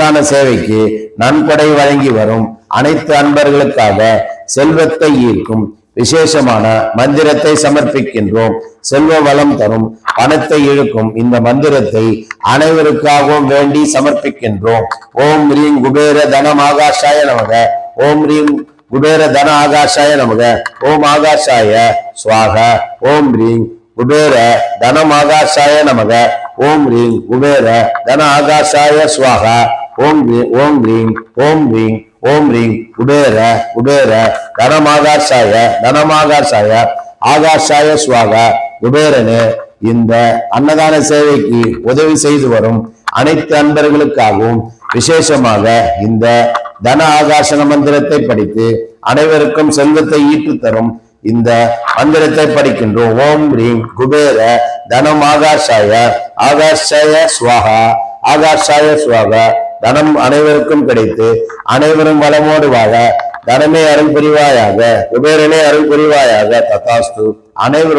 சேவைக்கு நன்கொடை வழங்கி வரும் அனைத்து அன்பர்களுக்காக செல்வத்தை ஈர்க்கும் விசேஷமான மந்திரத்தை சமர்ப்பிக்கின்றோம். செல்வ வளம் தரும் பணத்தை இழுக்கும் இந்த மந்திரத்தை அனைவருக்காகவும் வேண்டி சமர்ப்பிக்கின்றோம். ஓம் ரீம் குபேர தனம் ஆகாஷாய நமக. ஓம் ரீம் குபேர தன ஆகாஷாய நமக. ஓம் ஆகாஷாய ஸ்வாக. ஓம் ரீம் குபேர தனம் ஆகாஷாய நமக. ஓம் ரீம் குபேர தன ஆகாஷாய ஸ்வாகா. ஓம் ரீம் ஓம் ரீம் ஓம் ரீம் குபேர குபேர தனமாகாஷாய தனமாகாஷாய ஆகாஷாய ஸ்வாகா. குபேரனே, இந்த அன்னதான சேவைக்கு உதவி செய்து வரும் அனைத்து அன்பர்களுக்காகவும் விசேஷமாக இந்த தன ஆகாசன மந்திரத்தை படித்து அனைவருக்கும் செல்வத்தை ஈட்டு தரும் இந்த மந்திரத்தை படிக்கின்றோம். ஓம் ரீம் குபேர தனம் ஆகாஷாய ஆகாஷாய ஸ்வாகா ஆகாஷாய ஸ்வாகா. தனம் அனைவருக்கும் கிடைத்து அனைவரும் வளமோடு வாழ தனமே அருள் புரிவாயாக. குபேரனே அருள் புரிவாயாக. ததாஸ்து. அனைவரும்